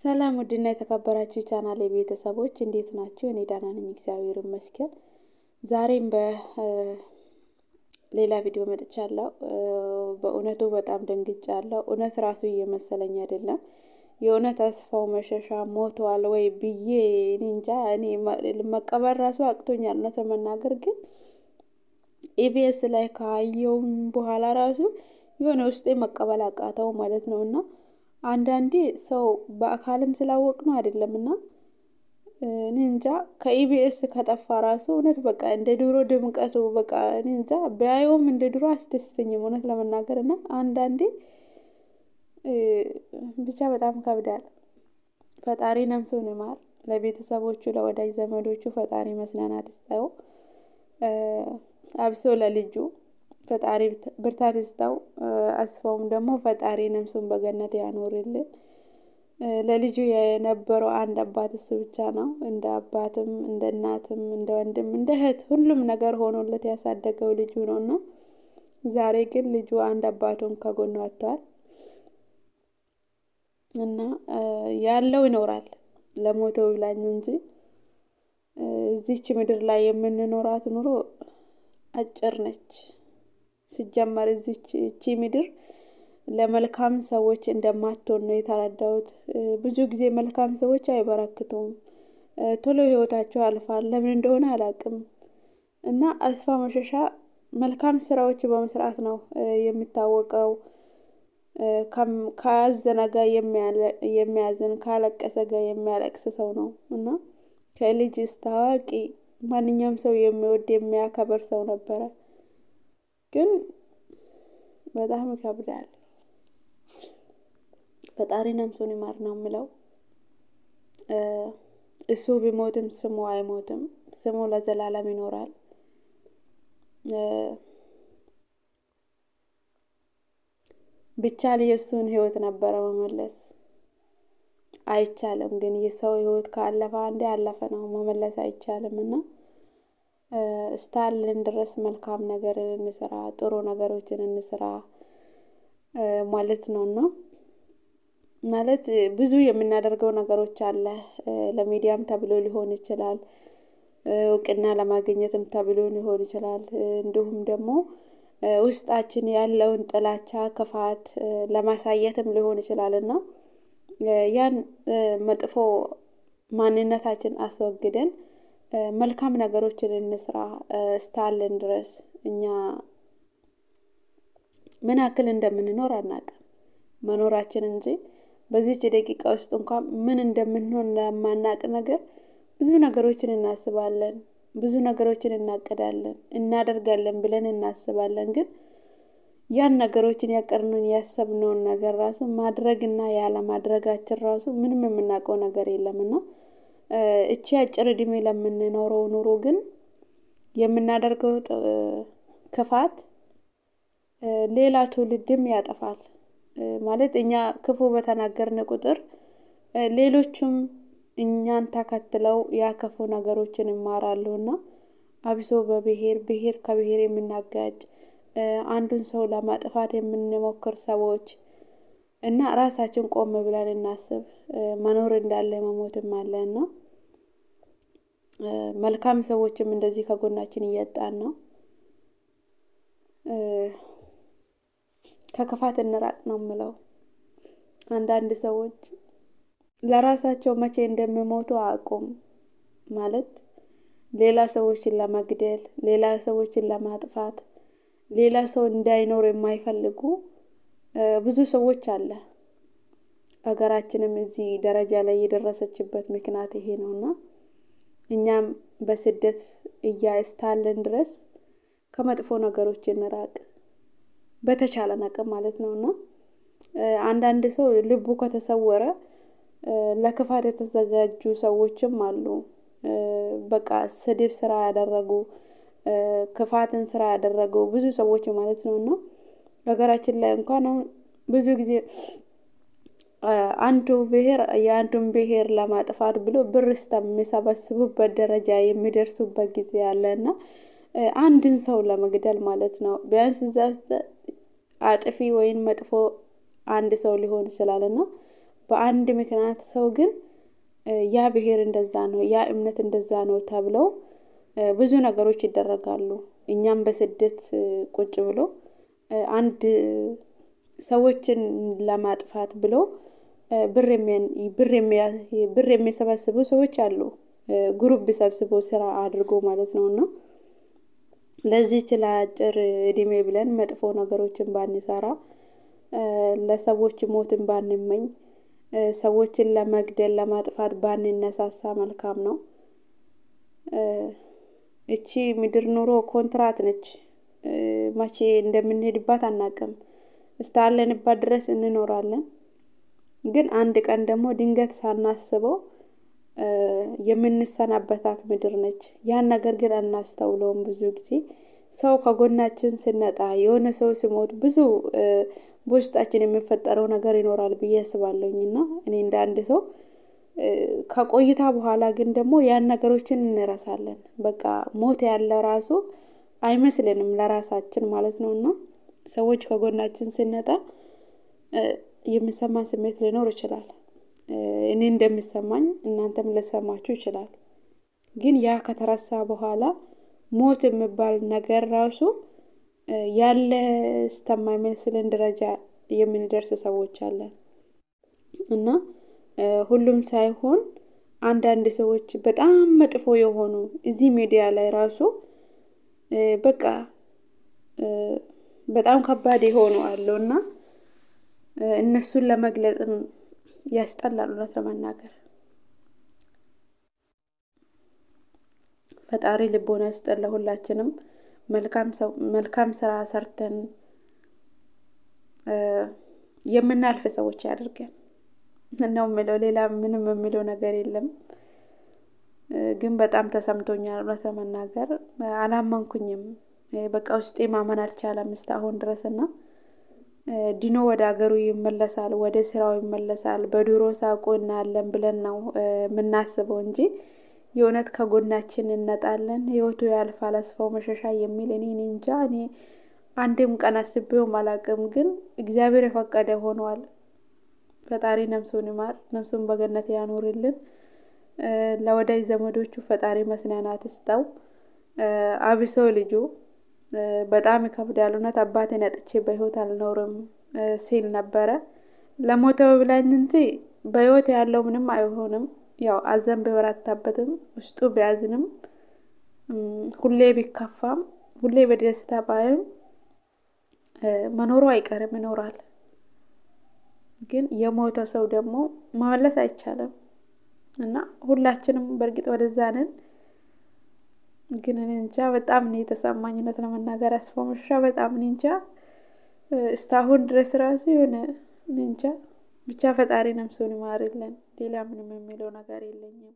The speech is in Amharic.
ሰላም ውድና የተከበራችሁ ቻናል ቤተሰቦች እንዴት ናችሁ? እኔ ደህና ነኝ፣ እግዚአብሔር ይመስገን። ዛሬም በሌላ ቪዲዮ መጥቻለሁ። በእውነቱ በጣም ደንግጫለሁ። እውነት ራሱ እየመሰለኝ አይደለም። የእውነት አስፋው መሸሻ ሞቷል ወይ ብዬ እንጃ። እኔ መቀበል ራሱ አቅቶኛል እውነት ለመናገር። ግን ኢቢኤስ ላይ ካየውም በኋላ ራሱ የሆነ ውስጤ መቀበል አቃተው ማለት ነውና አንዳንዴ ሰው በአካልም ስላወቅ ነው አይደለምና እኔ እንጃ። ከኢቢኤስ ከጠፋ ራሱ እውነት በቃ እንደ ድሮ ድምቀቱ በቃ እኔ እንጃ ቢያየውም እንደ ድሮ አስደስተኝም እውነት ለመናገርና አንዳንዴ ብቻ በጣም ከብዳል። ፈጣሪ ነፍሱን ይማር። ለቤተሰቦቹ ለወዳጅ ዘመዶቹ ፈጣሪ መጽናናት ይስጠው። አብሶ ለልጁ ፈጣሪ ብርታት ይስጠው። አስፋውም ደግሞ ፈጣሪ ነፍሱን በገነት ያኖርልን። ለልጁ የነበረው አንድ አባት እሱ ብቻ ነው። እንደ አባትም እንደ እናትም እንደ ወንድም እንደ እህት ሁሉም ነገር ሆኖለት ያሳደገው ልጁ ነውና ዛሬ ግን ልጁ አንድ አባቱን ከጎኑ አጥቷል። እና ያለው ይኖራል ለሞተው ብላኝ እንጂ እዚች ምድር ላይ የምንኖራት ኑሮ አጭር ነች። ሲጀመር እቺ ምድር ለመልካም ሰዎች እንደማትሆን ነው የተረዳሁት። ብዙ ጊዜ መልካም ሰዎች አይበረክቱም፣ ቶሎ ህይወታቸው ያልፋል። ለምን እንደሆነ አላውቅም። እና አስፋ መሸሻ መልካም ስራዎች በመስራት ነው የሚታወቀው። ካዘነ ጋር የሚያዝን ካለቀሰ ጋር የሚያለቅስ ሰው ነው እና ከልጅ እስከ አዋቂ ማንኛውም ሰው የሚወድ የሚያከብር ሰው ነበረ። ግን በጣም ይከብዳል። ፈጣሪ ነፍሱን ይማር ነው የምለው። እሱ ቢሞትም ስሙ አይሞትም፣ ስሙ ለዘላለም ይኖራል። ብቻ የእሱን ህይወት ነበረ መመለስ አይቻልም። ግን የሰው ህይወት ካለፈ አንዴ አለፈ ነው፣ መመለስ አይቻልም። እና እስካለን ድረስ መልካም ነገር እንስራ፣ ጥሩ ነገሮችን እንስራ ማለት ነውና ማለት ብዙ የምናደርገው ነገሮች አለ። ለሚዲያም ተብሎ ሊሆን ይችላል፣ እውቅና ለማግኘትም ተብሎ ሊሆን ይችላል። እንዲሁም ደግሞ ውስጣችን ያለውን ጥላቻ፣ ክፋት ለማሳየትም ሊሆን ይችላልና ያን መጥፎ ማንነታችን አስወግደን መልካም ነገሮችን እንስራ። እስካለን ድረስ እኛ ምን ያክል እንደምንኖር አናውቅም፣ መኖራችን እንጂ በዚህች ደቂቃ ውስጥ እንኳን ምን እንደምንሆን ለማናውቅ ነገር ብዙ ነገሮችን እናስባለን፣ ብዙ ነገሮችን እናቅዳለን፣ እናደርጋለን ብለን እናስባለን። ግን ያን ነገሮችን ያቀርኑን ያሰብነውን ነገር ራሱ ማድረግና ያለ ማድረጋችን ራሱ ምንም የምናውቀው ነገር የለምና እቺ አጭር እድሜ ለምንኖረው ኑሮ ግን የምናደርገው ክፋት ሌላ ትውልድም ያጠፋል። ማለት እኛ ክፉ በተናገርን ቁጥር ሌሎቹም እኛን ተከትለው ያከፉ ነገሮችን ይማራሉና አብሶ ብሔር ከብሔር የምናጋጭ አንዱን ሰው ለማጥፋት የምንሞክር ሰዎች እና ራሳችን ቆም ብለን እናስብ። መኖር እንዳለ መሞትም አለና መልካም ሰዎችም እንደዚህ ከጎናችን እያጣን ነው። ከክፋት እንራቅ ነው የምለው። አንዳንድ ሰዎች ለራሳቸው መቼ እንደሚሞቱ አያውቁም። ማለት ሌላ ሰዎችን ለመግደል፣ ሌላ ሰዎችን ለማጥፋት፣ ሌላ ሰው እንዳይኖር የማይፈልጉ ብዙ ሰዎች አለ። ሀገራችንም እዚህ ደረጃ ላይ የደረሰችበት ምክንያት ይሄ ነውና እኛም በስደት እስካለን ድረስ ከመጥፎ ነገሮች እንራቅ በተቻለ አቅም ማለት ነውና አንዳንድ ሰው ልቡ ከተሰወረ ለክፋት የተዘጋጁ ሰዎችም አሉ። በቃ ስድብ ስራ ያደረጉ፣ ክፋትን ስራ ያደረጉ ብዙ ሰዎች ማለት ነውና ሀገራችን ላይ እንኳን ብዙ ጊዜ አንዱ ብሔር የአንዱን ብሔር ለማጥፋት ብሎ ብር እስከሚሰበስቡበት ደረጃ የሚደርሱበት ጊዜ አለና አንድን ሰው ለመግደል ማለት ነው። ቢያንስ እዛ ውስጥ አጥፊ ወይም መጥፎ አንድ ሰው ሊሆን ይችላልና በአንድ ምክንያት ሰው ግን ያ ብሔር እንደዛ ነው ያ እምነት እንደዛ ነው ተብለው ብዙ ነገሮች ይደረጋሉ። እኛም በስደት ቁጭ ብሎ አንድ ሰዎችን ለማጥፋት ብሎ ብር የሚሰበስቡ ሰዎች አሉ። ግሩፕ ሰብስበው ስራ አድርጎ ማለት ነውና ለዚህች ለአጭር እድሜ ብለን መጥፎ ነገሮችን ባንሰራ ለሰዎች ሞትን ባንመኝ ሰዎችን ለመግደል ለማጥፋት ባንነሳሳ መልካም ነው። እቺ ምድር ኑሮ ኮንትራት ነች። መቼ እንደምንሄድባት አናውቅም። እስካለንባት ድረስ እንኖራለን። ግን አንድ ቀን ደግሞ ድንገት ሳናስበው የምንሰናበታት ምድር ነች። ያን ነገር ግን አናስተውለውም። ብዙ ጊዜ ሰው ከጎናችን ስነጣ የሆነ ሰው ሲሞት ብዙ በውስጣችን የሚፈጠረው ነገር ይኖራል ብዬ አስባለሁኝና እኔ እንደ አንድ ሰው ከቆይታ በኋላ ግን ደግሞ ያን ነገሮችን እንረሳለን። በቃ ሞት ያለ ራሱ አይመስልንም ለራሳችን ማለት ነውና ሰዎች ከጎናችን ስነጣ የሚሰማን ስሜት ሊኖር ይችላል። እኔ እንደሚሰማኝ እናንተም ሊሰማችሁ ይችላል። ግን ያ ከተረሳ በኋላ ሞት የሚባል ነገር ራሱ ያለ እስከማይመስለን ደረጃ የምንደርስ ሰዎች አለን። እና ሁሉም ሳይሆን አንዳንድ ሰዎች በጣም መጥፎ የሆኑ እዚህ ሚዲያ ላይ ራሱ በቃ በጣም ከባድ የሆኑ አሉና እነሱን ለመግለጽም ያስጠላል። እውነት ለመናገር ፈጣሪ ልቦና ይስጠን ለሁላችንም። መልካም ስራ ሰርተን የምናልፍ ሰዎች ያድርገን ነው የምለው። ሌላ ምንም የምለው ነገር የለም። ግን በጣም ተሰምቶኛል። እውነት ለመናገር አላመንኩኝም። በቃ ውስጤ ማመን አልቻለም እስካሁን ድረስና ዲኖ ወደ ሀገሩ ይመለሳል፣ ወደ ስራው ይመለሳል፣ በድሮ ሳቁ እናያለን ብለን ነው የምናስበው እንጂ የእውነት ከጎናችን እንነጣለን፣ ህይወቱ ያልፋል፣ አስፋው መሸሻ የሚል እኔ እንጃ። እኔ አንድም ቀን አስቤውም አላውቅም። ግን እግዚአብሔር የፈቀደ ሆኗል። ፈጣሪ ነፍሱን ይማር፣ ነፍሱን በገነት ያኖርልን። ለወዳጅ ዘመዶቹ ፈጣሪ መጽናናት ይስጠው። አብሶ ልጁ በጣም ይከብዳል። እውነት አባቴን አጥቼ በህይወት አልኖርም ሲል ነበረ። ለሞተው ብላኝ እንጂ በህይወት ያለው ምንም አይሆንም። ያው አዘን ቢበረታበትም ውስጡ ቢያዝንም ሁሌ ቢከፋም ሁሌ በደስታ ባይም መኖሩ አይቀርም፣ ይኖራል። ግን የሞተ ሰው ደግሞ መመለስ አይቻልም እና ሁላችንም በእርግጥ ወደዛ ነን። ግን እኔ እንጃ በጣም ነው የተሰማኝ። እውነት ለመናገር አስፋው መሸሻ በጣም እኔ እንጃ እስካሁን ድረስ ራሱ የሆነ እኔ እንጃ። ብቻ ፈጣሪ ነፍሱን ይማርልን። ሌላ ምንም የሚለው ነገር የለኝም።